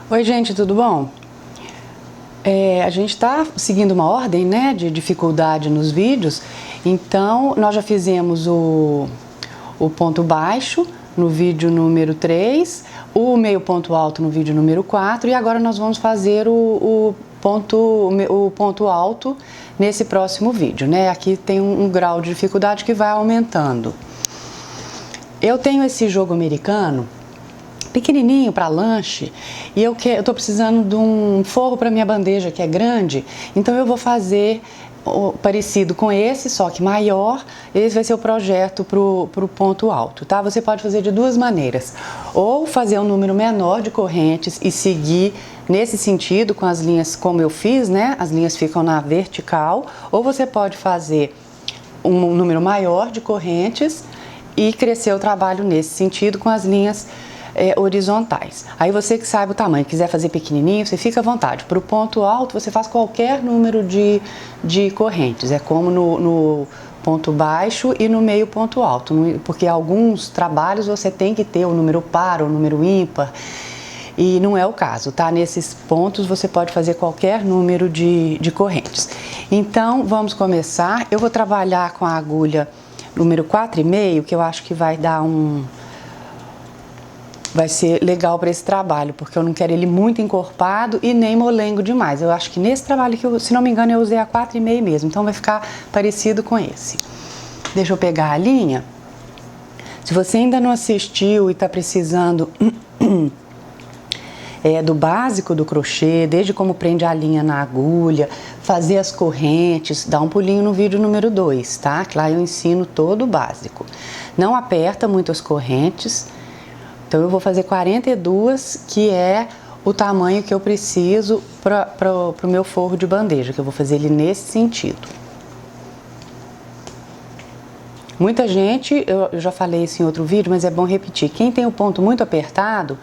Oi, gente, tudo bom? A gente está seguindo uma ordem, né, de dificuldade nos vídeos, então nós já fizemos o ponto baixo no vídeo número 3, o meio ponto alto no vídeo número 4 e agora nós vamos fazer o ponto alto nesse próximo vídeo, né? Aqui tem um grau de dificuldade que vai aumentando. Eu tenho esse jogo americano pequenininho para lanche e eu tô precisando de um forro para minha bandeja que é grande, então eu vou fazer parecido com esse, só que maior. Esse vai ser o projeto pro ponto alto, tá? Você pode fazer de duas maneiras, ou fazer um número menor de correntes e seguir nesse sentido com as linhas como eu fiz, né? As linhas ficam na vertical, ou você pode fazer um número maior de correntes e crescer o trabalho nesse sentido com as linhas horizontais. Aí você que sabe o tamanho, quiser fazer pequenininho, você fica à vontade. Para o ponto alto você faz qualquer número de correntes, é como no ponto baixo e no meio ponto alto, porque alguns trabalhos você tem que ter o número par ou o número ímpar, e não é o caso, tá? Nesses pontos você pode fazer qualquer número de correntes. Então vamos começar. Eu vou trabalhar com a agulha número 4,5, que eu acho que vai dar vai ser legal para esse trabalho, porque eu não quero ele muito encorpado e nem molengo demais. Eu acho que nesse trabalho que se não me engano, eu usei a 4,5 mesmo, então vai ficar parecido com esse. Deixa eu pegar a linha. Se você ainda não assistiu e está precisando do básico do crochê, desde como prende a linha na agulha, fazer as correntes, dá um pulinho no vídeo número 2, tá? Que lá eu ensino todo o básico. Não aperta muito as correntes. Então eu vou fazer 42, que é o tamanho que eu preciso para o meu forro de bandeja, que eu vou fazer ele nesse sentido. Muita gente, eu já falei isso em outro vídeo, mas é bom repetir, quem tem o ponto muito apertado,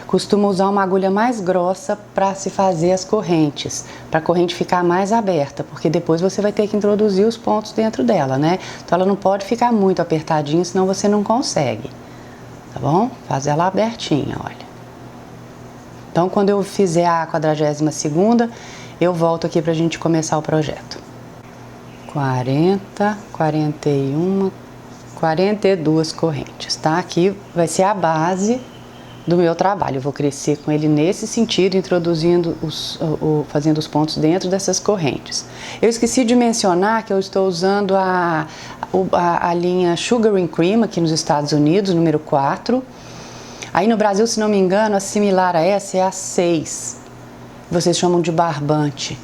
costuma usar uma agulha mais grossa para se fazer as correntes, para a corrente ficar mais aberta, porque depois você vai ter que introduzir os pontos dentro dela, né? Então ela não pode ficar muito apertadinha, senão você não consegue. Tá bom? Faz ela abertinha, olha. Então, quando eu fizer a 42ª, eu volto aqui pra gente começar o projeto. 40, 41, 42 correntes, tá? Aqui vai ser a base do meu trabalho. Eu vou crescer com ele nesse sentido, introduzindo fazendo os pontos dentro dessas correntes. Eu esqueci de mencionar que eu estou usando a linha Sugar and Cream aqui nos Estados Unidos, número 4. Aí no Brasil, se não me engano, a similar a essa é a 6. Vocês chamam de barbante.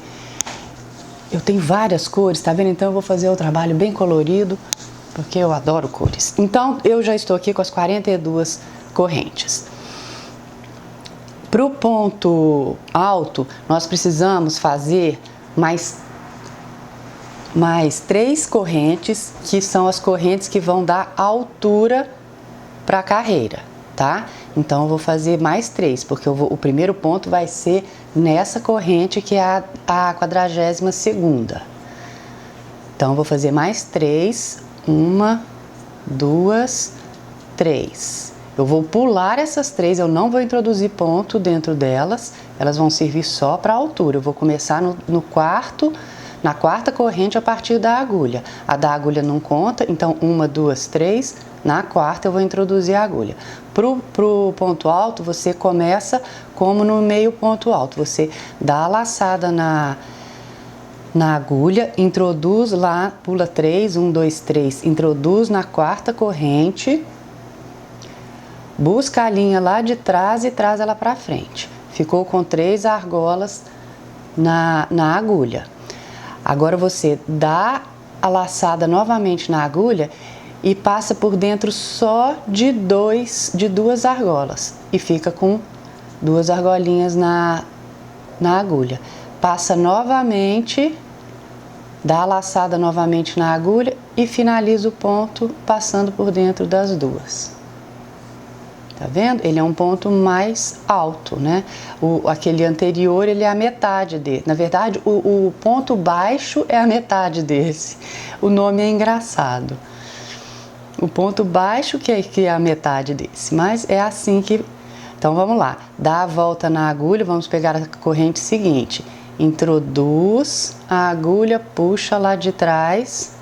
Eu tenho várias cores, tá vendo? Então eu vou fazer o trabalho bem colorido, porque eu adoro cores. Então eu já estou aqui com as 42 correntes. Para o ponto alto, nós precisamos fazer mais 3 correntes, que são as correntes que vão dar altura para a carreira, tá? Então eu vou fazer mais 3, porque o primeiro ponto vai ser nessa corrente que é a 42ª. Então eu vou fazer mais 3, 1, 2, 3. Eu vou pular essas 3, eu não vou introduzir ponto dentro delas, elas vão servir só para a altura. Eu vou começar na quarta corrente a partir da agulha. A da agulha não conta, então 1, 2, 3, na quarta eu vou introduzir a agulha. Pro ponto alto, você começa como no meio ponto alto, você dá a laçada na agulha, introduz lá, pula 3, 1, 2, 3, introduz na quarta corrente, busca a linha lá de trás e traz ela para frente. Ficou com 3 argolas na agulha. Agora você dá a laçada novamente na agulha e passa por dentro só de 2 argolas e fica com 2 argolinhas na agulha. Passa novamente, dá a laçada novamente na agulha e finaliza o ponto passando por dentro das 2. Tá vendo? Ele é um ponto mais alto, né? Aquele anterior, ele é a metade dele. Na verdade, o ponto baixo é a metade desse. O nome é engraçado. O ponto baixo que é a metade desse. Mas é assim que Então vamos lá, dá a volta na agulha, vamos pegar a corrente seguinte, introduz a agulha, puxa lá de trás,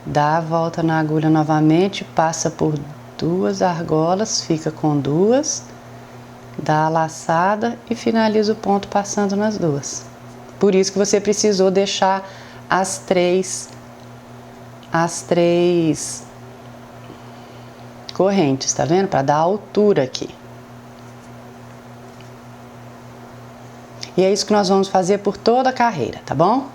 dá a volta na agulha novamente, passa por 2 argolas, fica com 2, dá a laçada e finaliza o ponto passando nas 2. Por isso que você precisou deixar as três correntes, tá vendo? Para dar altura aqui. E é isso que nós vamos fazer por toda a carreira, tá bom?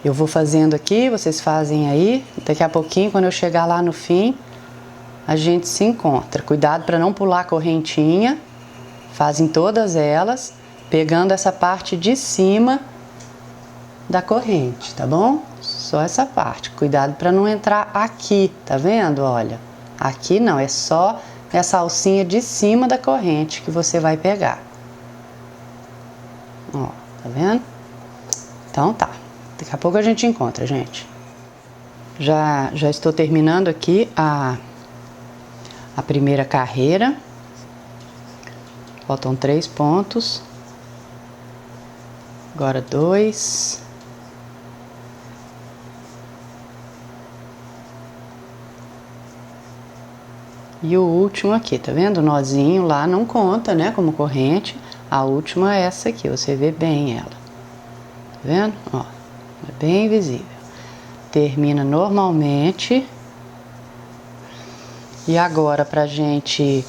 Eu vou fazendo aqui, vocês fazem aí. Daqui a pouquinho, quando eu chegar lá no fim, a gente se encontra. Cuidado para não pular a correntinha. Fazem todas elas, pegando essa parte de cima da corrente, tá bom? Só essa parte. Cuidado para não entrar aqui, tá vendo? Olha, aqui não, é só essa alcinha de cima da corrente que você vai pegar. Ó, tá vendo? Então tá. Daqui a pouco a gente encontra, gente. Já estou terminando aqui a primeira carreira. Faltam 3 pontos. Agora 2. E o último aqui, tá vendo? O nozinho lá não conta, né, como corrente. A última é essa aqui, você vê bem ela. Tá vendo? Ó, é bem visível. Termina normalmente. E agora, pra gente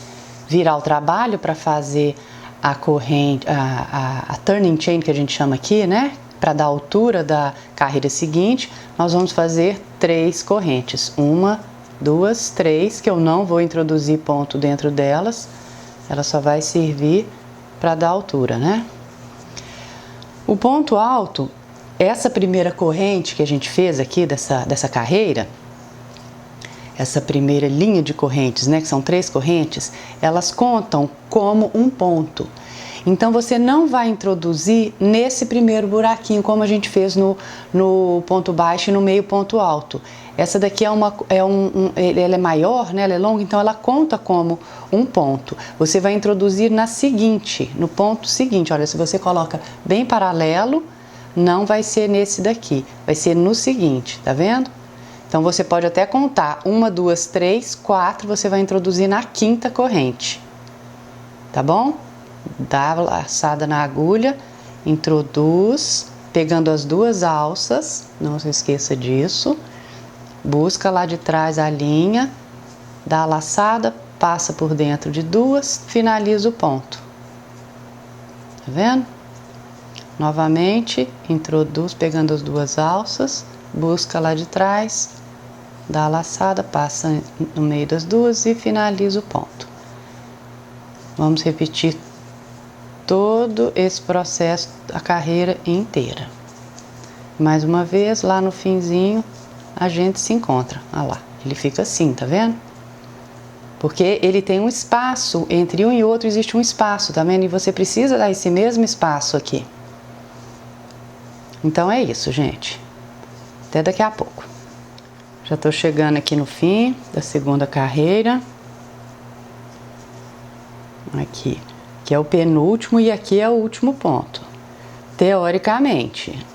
virar o trabalho para fazer a corrente, a turning chain que a gente chama aqui, né? Para dar a altura da carreira seguinte, nós vamos fazer 3 correntes. 1, 2, 3, que eu não vou introduzir ponto dentro delas. Ela só vai servir para dar altura, né? O ponto alto, essa primeira corrente que a gente fez aqui dessa carreira, essa primeira linha de correntes, né, que são 3 correntes, elas contam como um ponto. Então você não vai introduzir nesse primeiro buraquinho, como a gente fez no ponto baixo e no meio ponto alto. Essa daqui ela é maior, né, ela é longa, então ela conta como um ponto. Você vai introduzir na seguinte, no ponto seguinte. Olha, se você coloca bem paralelo, não vai ser nesse daqui, vai ser no seguinte, tá vendo? Então você pode até contar 1, 2, 3, 4, você vai introduzir na 5ª corrente, tá bom? Dá a laçada na agulha, introduz, pegando as 2 alças, não se esqueça disso. Busca lá de trás a linha, dá a laçada, passa por dentro de 2, finaliza o ponto. Tá vendo? Novamente, introduz pegando as 2 alças, busca lá de trás, dá a laçada, passa no meio das 2 e finaliza o ponto. Vamos repetir todo esse processo, a carreira inteira. Mais uma vez, lá no finzinho, a gente se encontra. Olha lá, ele fica assim, tá vendo? Porque ele tem um espaço, entre um e outro existe um espaço, tá vendo? E você precisa dar esse mesmo espaço aqui. Então é isso, gente. Até daqui a pouco. Já tô chegando aqui no fim da segunda carreira. Aqui, que é o penúltimo e aqui é o último ponto. Teoricamente.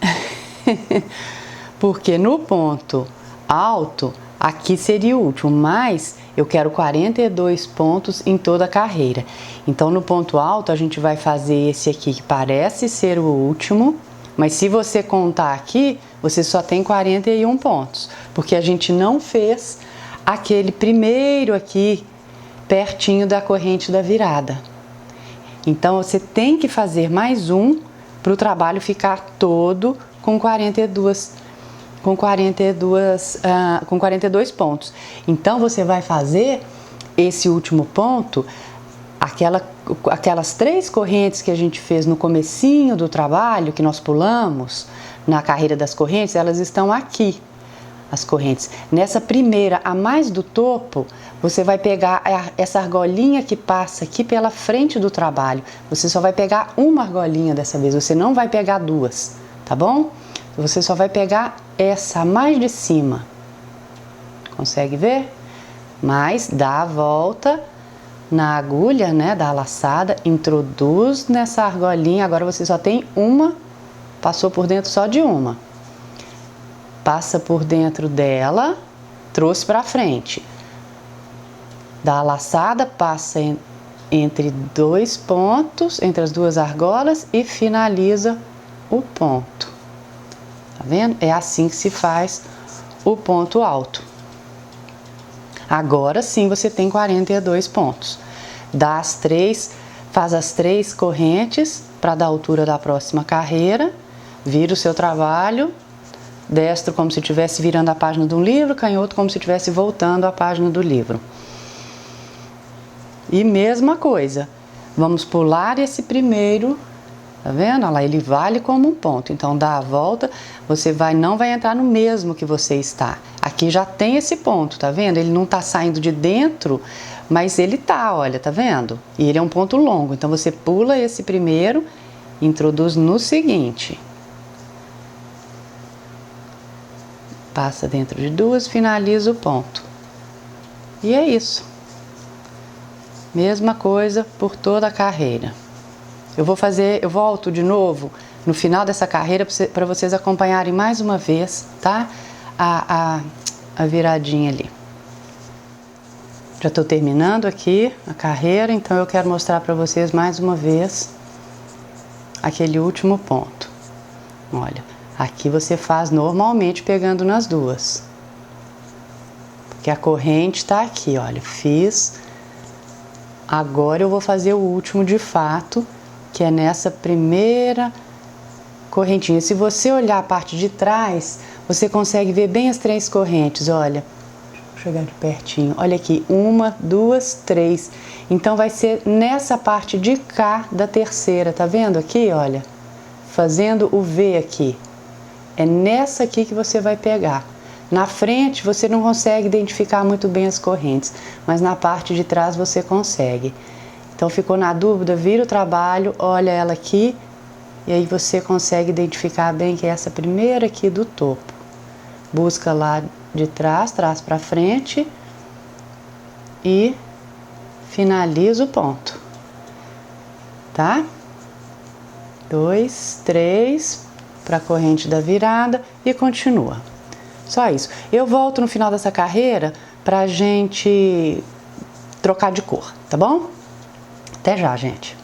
Porque no ponto alto, aqui seria o último, mas eu quero 42 pontos em toda a carreira. Então, no ponto alto, a gente vai fazer esse aqui que parece ser o último, mas se você contar aqui, você só tem 41 pontos, porque a gente não fez aquele primeiro aqui, pertinho da corrente da virada. Então, você tem que fazer mais um para o trabalho ficar todo com 42 pontos. Então, você vai fazer esse último ponto, aquelas 3 correntes que a gente fez no comecinho do trabalho, que nós pulamos na carreira das correntes, elas estão aqui, as correntes. Nessa primeira, a mais do topo, você vai pegar essa argolinha que passa aqui pela frente do trabalho. Você só vai pegar uma argolinha dessa vez, você não vai pegar 2, tá bom? Você só vai pegar essa mais de cima. Consegue ver? Mas dá a volta na agulha, né, da laçada, introduz nessa argolinha. Agora você só tem uma, passou por dentro só de uma. Passa por dentro dela, trouxe para frente. Da laçada, passa entre dois pontos, entre as duas argolas e finaliza o ponto. Tá vendo? É assim que se faz o ponto alto. Agora sim você tem 42 pontos. Dá as três, faz as 3 correntes para dar a altura da próxima carreira, vira o seu trabalho, destro como se estivesse virando a página do livro, canhoto como se estivesse voltando a página do livro. E mesma coisa, vamos pular esse primeiro, tá vendo? Olha lá, ele vale como um ponto, então dá a volta, você não vai entrar no mesmo que você está. Aqui já tem esse ponto, tá vendo? Ele não tá saindo de dentro, mas ele tá, olha, tá vendo? E ele é um ponto longo, então você pula esse primeiro, introduz no seguinte. Passa dentro de duas, finaliza o ponto. E é isso. Mesma coisa por toda a carreira. Eu volto de novo no final dessa carreira para vocês acompanharem mais uma vez, tá? A viradinha ali. Já estou terminando aqui a carreira, então eu quero mostrar para vocês mais uma vez aquele último ponto. Olha, aqui você faz normalmente pegando nas duas. Porque a corrente está aqui, olha, fiz. Agora eu vou fazer o último de fato, que é nessa primeira correntinha. Se você olhar a parte de trás, você consegue ver bem as 3 correntes, olha. Vou chegar de pertinho. Olha aqui, 1, 2, 3. Então vai ser nessa parte de cá da terceira, tá vendo aqui, olha? Fazendo o V aqui. É nessa aqui que você vai pegar. Na frente você não consegue identificar muito bem as correntes, mas na parte de trás você consegue. Então ficou na dúvida, vira o trabalho, olha ela aqui, e aí você consegue identificar bem que é essa primeira aqui do topo. Busca lá de trás, traz para frente e finaliza o ponto, tá? 2, 3 para a corrente da virada e continua. Só isso. Eu volto no final dessa carreira pra gente trocar de cor, tá bom? Até já, gente.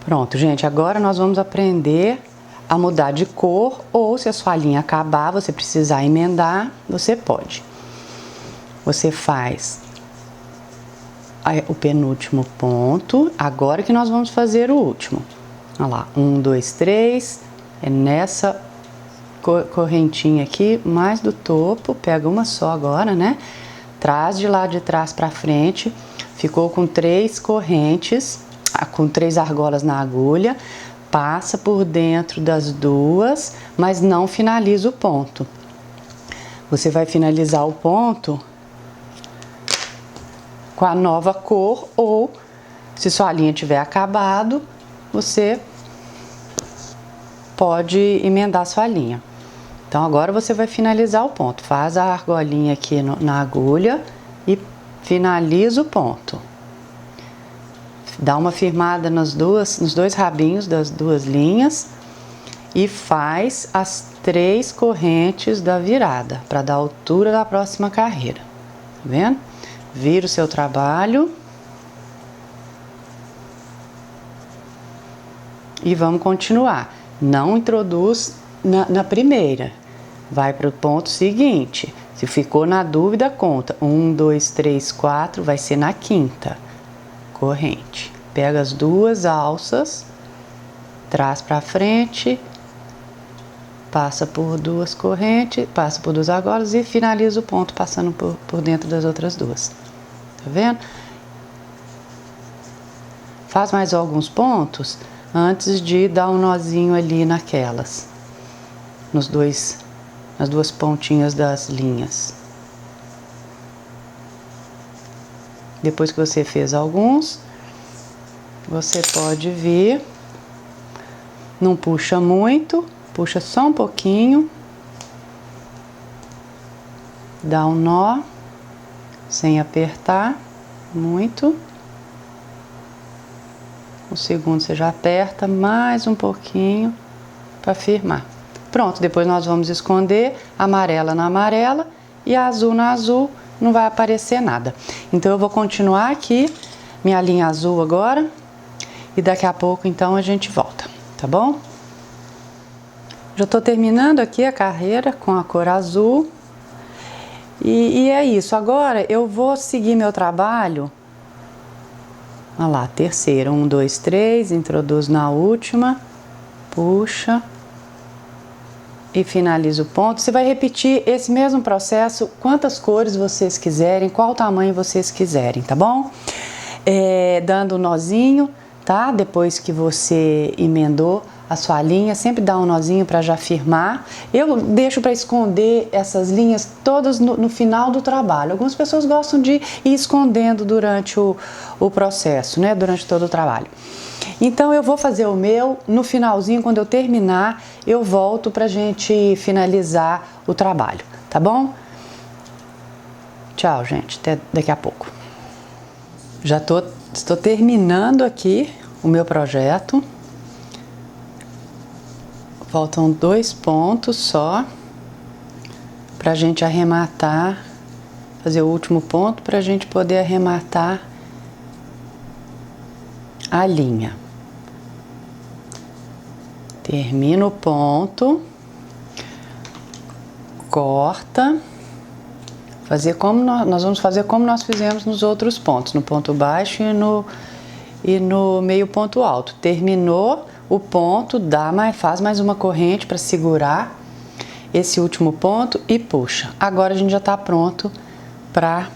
Pronto, gente, agora nós vamos aprender a mudar de cor, ou se a sua linha acabar, você precisar emendar, você pode. Você faz o penúltimo ponto, agora que nós vamos fazer o último. Olha lá, 1, 2, 3, é nessa correntinha aqui, mais do topo, pega uma só agora, né? Traz de lá de trás para frente, ficou com 3 correntes, com 3 argolas na agulha, passa por dentro das duas, mas não finaliza o ponto. Você vai finalizar o ponto com a nova cor, ou se sua linha tiver acabado, você pode emendar sua linha. Então agora você vai finalizar o ponto. Faz a argolinha aqui na agulha e finaliza o ponto. Dá uma firmada nos dois rabinhos das duas linhas e faz as 3 correntes da virada para dar a altura da próxima carreira. Tá vendo? Vira o seu trabalho e vamos continuar. Não introduz na primeira, vai para o ponto seguinte. Se ficou na dúvida, conta 1, 2, 3, 4, vai ser na quinta corrente. Pega as 2 alças, traz para frente, passa por 2 correntes, passa por 2 argolas e finaliza o ponto passando por dentro das outras 2. Tá vendo? Faz mais alguns pontos antes de dar um nozinho ali nas 2 pontinhas das linhas. Depois que você fez alguns, você pode vir, não puxa muito, puxa só um pouquinho, dá um nó, sem apertar muito, No segundo você já aperta mais um pouquinho para firmar. Pronto, depois nós vamos esconder amarela na amarela e azul na azul, não vai aparecer nada. Então eu vou continuar aqui minha linha azul agora e daqui a pouco então a gente volta, tá bom? Já tô terminando aqui a carreira com a cor azul e é isso. Agora eu vou seguir meu trabalho. Olha lá, terceira, 1, 2, 3, introduz na última, puxa e finaliza o ponto. Você vai repetir esse mesmo processo, quantas cores vocês quiserem, qual tamanho vocês quiserem, tá bom? Dando um nozinho, tá? Depois que você emendou a sua linha, sempre dá um nozinho para já firmar. Eu deixo para esconder essas linhas todas no final do trabalho. Algumas pessoas gostam de ir escondendo durante o processo, né? Durante todo o trabalho. Então eu vou fazer o meu, no finalzinho, quando eu terminar, eu volto pra gente finalizar o trabalho, tá bom? Tchau, gente, até daqui a pouco. Estou terminando aqui o meu projeto. Faltam 2 pontos só pra gente arrematar, fazer o último ponto pra gente poder arrematar a linha. Termina o ponto, corta, nós vamos fazer como nós fizemos nos outros pontos, no ponto baixo e no meio ponto alto. Terminou o ponto, faz mais uma corrente para segurar esse último ponto e puxa. Agora a gente já está pronto para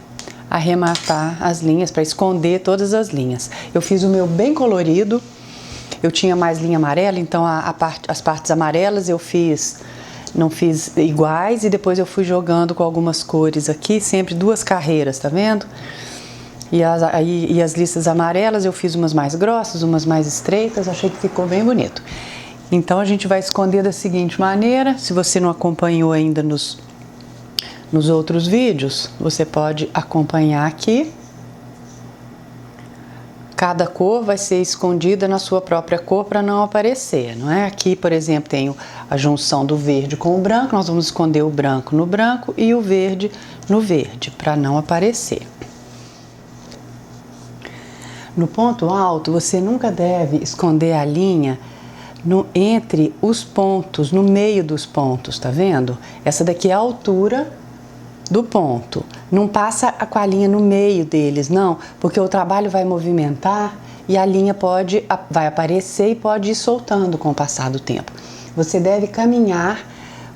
arrematar as linhas, para esconder todas as linhas. Eu fiz o meu bem colorido. Eu tinha mais linha amarela, então as partes amarelas não fiz iguais e depois eu fui jogando com algumas cores aqui, sempre 2 carreiras, tá vendo? E as listas amarelas eu fiz umas mais grossas, umas mais estreitas, achei que ficou bem bonito. Então a gente vai esconder da seguinte maneira, se você não acompanhou ainda nos outros vídeos, você pode acompanhar aqui. Cada cor vai ser escondida na sua própria cor para não aparecer, não é? Aqui, por exemplo, tem a junção do verde com o branco, nós vamos esconder o branco no branco e o verde no verde, para não aparecer. No ponto alto, você nunca deve esconder a linha entre os pontos, no meio dos pontos, tá vendo? Essa daqui é a altura do ponto. Não passa com a linha no meio deles, não, porque o trabalho vai movimentar e a linha vai aparecer e pode ir soltando com o passar do tempo. Você deve caminhar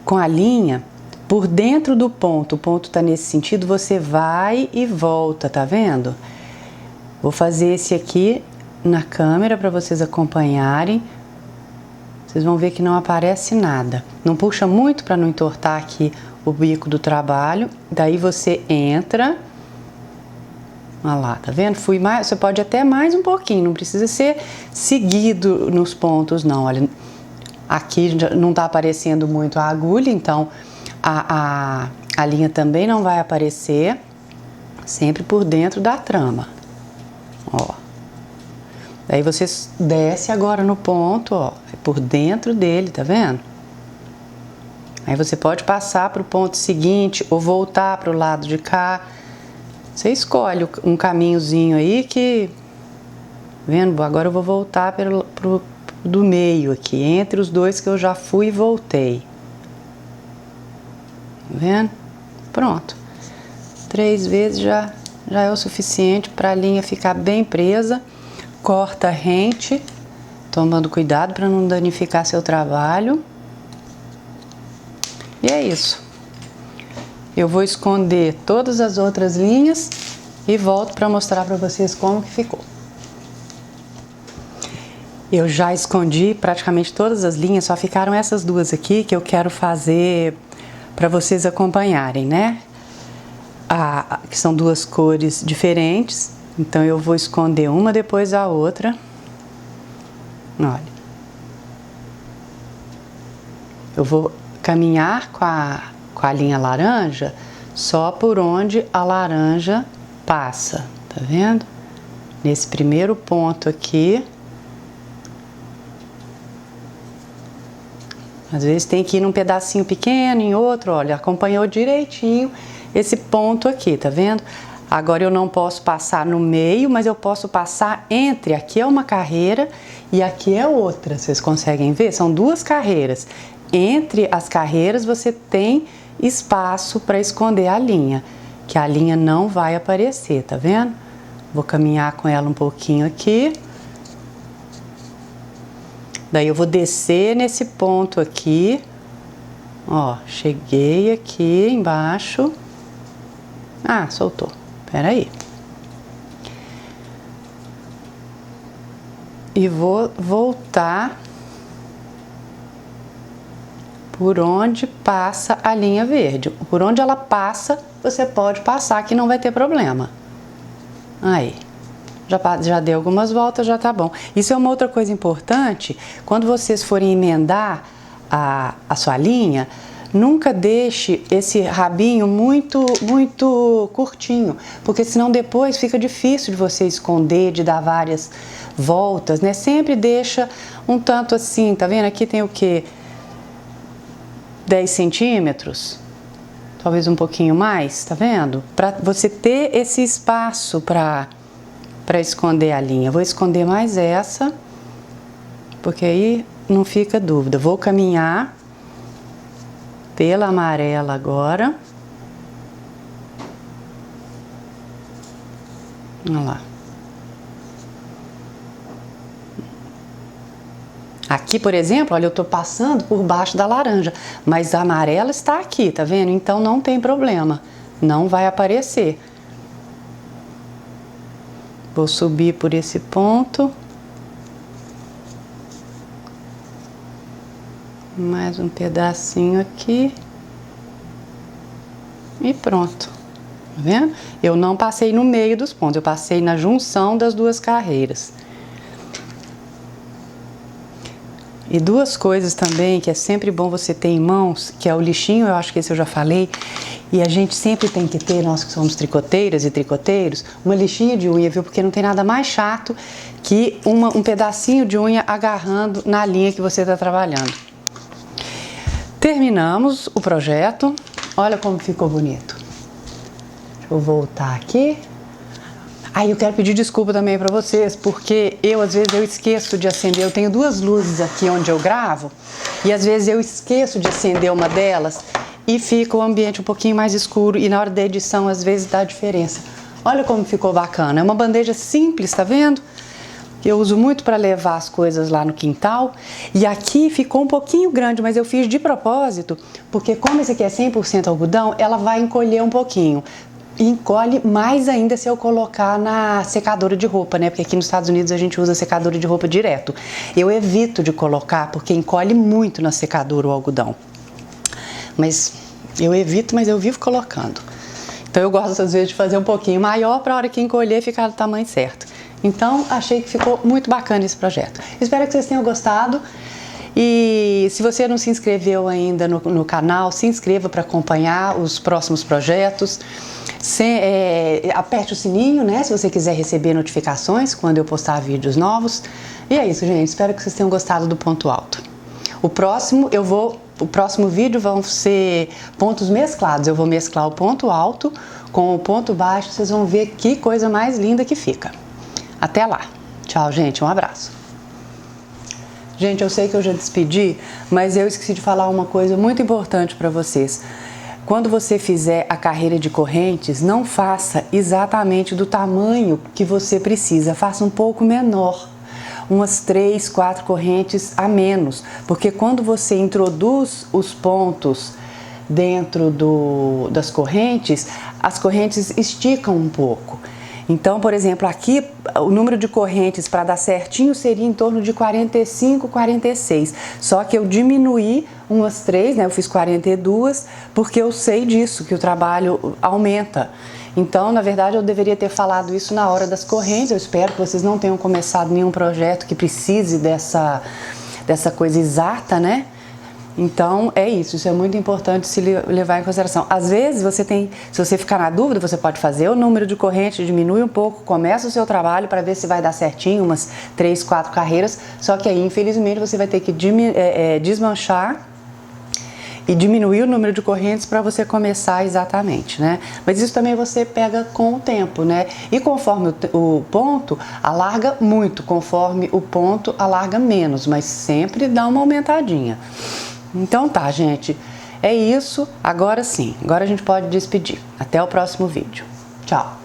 com a linha por dentro do ponto. O ponto está nesse sentido, você vai e volta, tá vendo? Vou fazer esse aqui na câmera para vocês acompanharem. Vocês vão ver que não aparece nada. Não puxa muito para não entortar aqui o bico do trabalho. Daí você entra. Olha lá, tá vendo? Você pode até mais um pouquinho, não precisa ser seguido nos pontos, não. Olha, aqui não tá aparecendo muito a agulha, então a linha também não vai aparecer, sempre por dentro da trama. Ó. Daí você desce agora no ponto, ó, por dentro dele, tá vendo? Aí você pode passar para o ponto seguinte ou voltar para o lado de cá. Você escolhe um caminhozinho aí que... Vendo? Agora eu vou voltar do meio aqui, entre os dois que eu já fui e voltei. Tá vendo? Pronto. 3 vezes já é o suficiente para a linha ficar bem presa. Corta rente, tomando cuidado para não danificar seu trabalho. E é isso. Eu vou esconder todas as outras linhas e volto para mostrar para vocês como que ficou. Eu já escondi praticamente todas as linhas, só ficaram essas 2 aqui que eu quero fazer para vocês acompanharem, né? Que são 2 cores diferentes, então eu vou esconder uma depois da outra. Olha. Eu vou caminhar com a linha laranja só por onde a laranja passa, tá vendo? Nesse primeiro ponto aqui, Às vezes tem que ir num pedacinho pequeno, em outro, olha, acompanhou direitinho esse ponto aqui, tá vendo? Agora eu não posso passar no meio, mas eu posso passar entre. Aqui é uma carreira e aqui é outra, vocês conseguem ver? São duas carreiras. Entre as carreiras você tem espaço para esconder a linha, que a linha não vai aparecer, tá vendo? Vou caminhar com ela um pouquinho aqui. Daí eu vou descer nesse ponto aqui, ó, cheguei aqui embaixo. Ah, soltou, peraí. E vou voltar por onde passa a linha verde. Por onde ela passa, você pode passar que não vai ter problema. Aí. Já dei algumas voltas, já tá bom. Isso é uma outra coisa importante, quando vocês forem emendar a sua linha, nunca deixe esse rabinho muito curtinho, porque senão depois fica difícil de você esconder, de dar várias voltas, né? Sempre deixa um tanto assim, tá vendo? Aqui tem o quê? 10 centímetros? Talvez um pouquinho mais, tá vendo? Pra você ter esse espaço para esconder a linha. Vou esconder mais essa, porque aí não fica dúvida. Vou caminhar pela amarela agora. Olha lá. Aqui, por exemplo, olha, eu tô passando por baixo da laranja, mas a amarela está aqui, tá vendo? Então não tem problema, não vai aparecer. Vou subir por esse ponto. Mais um pedacinho aqui. E pronto. Tá vendo? Eu não passei no meio dos pontos, eu passei na junção das duas carreiras. E duas coisas também que é sempre bom você ter em mãos, que é o lixinho, eu acho que esse eu já falei, e a gente sempre tem que ter, nós que somos tricoteiras e tricoteiros, uma lixinha de unha, viu? Porque não tem nada mais chato que um pedacinho de unha agarrando na linha que você está trabalhando. Terminamos o projeto, olha como ficou bonito. Deixa eu voltar aqui. Aí eu quero pedir desculpa também para vocês, porque às vezes eu esqueço de acender, eu tenho duas luzes aqui onde eu gravo, e às vezes eu esqueço de acender uma delas e fica o ambiente um pouquinho mais escuro e na hora da edição às vezes dá diferença. Olha como ficou bacana, é uma bandeja simples, tá vendo? Eu uso muito para levar as coisas lá no quintal, e aqui ficou um pouquinho grande, mas eu fiz de propósito, porque como esse aqui é 100% algodão, ela vai encolher um pouquinho. E encolhe mais ainda se eu colocar na secadora de roupa, né? Porque aqui nos Estados Unidos a gente usa secadora de roupa direto. Eu evito de colocar porque encolhe muito na secadora o algodão. Mas eu evito, mas eu vivo colocando. Então eu gosto às vezes de fazer um pouquinho maior para a hora que encolher ficar do tamanho certo. Então achei que ficou muito bacana esse projeto. Espero que vocês tenham gostado. E se você não se inscreveu ainda no canal, se inscreva para acompanhar os próximos projetos. Aperte o sininho, né, se você quiser receber notificações quando eu postar vídeos novos. E é isso, gente. Espero que vocês tenham gostado do ponto alto. O próximo vídeo vão ser pontos mesclados. Eu vou mesclar o ponto alto com o ponto baixo. Vocês vão ver que coisa mais linda que fica. Até lá. Tchau, gente. Um abraço. Gente, eu sei que eu já despedi, mas eu esqueci de falar uma coisa muito importante para vocês. Quando você fizer a carreira de correntes, não faça exatamente do tamanho que você precisa, faça um pouco menor, umas 3, 4 correntes a menos, porque quando você introduz os pontos dentro das correntes, as correntes esticam um pouco. Então, por exemplo, aqui o número de correntes para dar certinho seria em torno de 45, 46. Só que eu diminuí umas 3, né? Eu fiz 42, porque eu sei disso, que o trabalho aumenta. Então, na verdade, eu deveria ter falado isso na hora das correntes. Eu espero que vocês não tenham começado nenhum projeto que precise dessa coisa exata, né? Então, é isso é muito importante se levar em consideração. Às vezes, se você ficar na dúvida, você pode fazer o número de corrente, diminui um pouco, começa o seu trabalho para ver se vai dar certinho, umas 3, 4 carreiras, só que aí, infelizmente, você vai ter que desmanchar e diminuir o número de correntes para você começar exatamente, né? Mas isso também você pega com o tempo, né? E conforme o ponto, alarga muito, conforme o ponto, alarga menos, mas sempre dá uma aumentadinha. Então tá, gente, é isso. Agora sim, agora a gente pode despedir. Até o próximo vídeo. Tchau!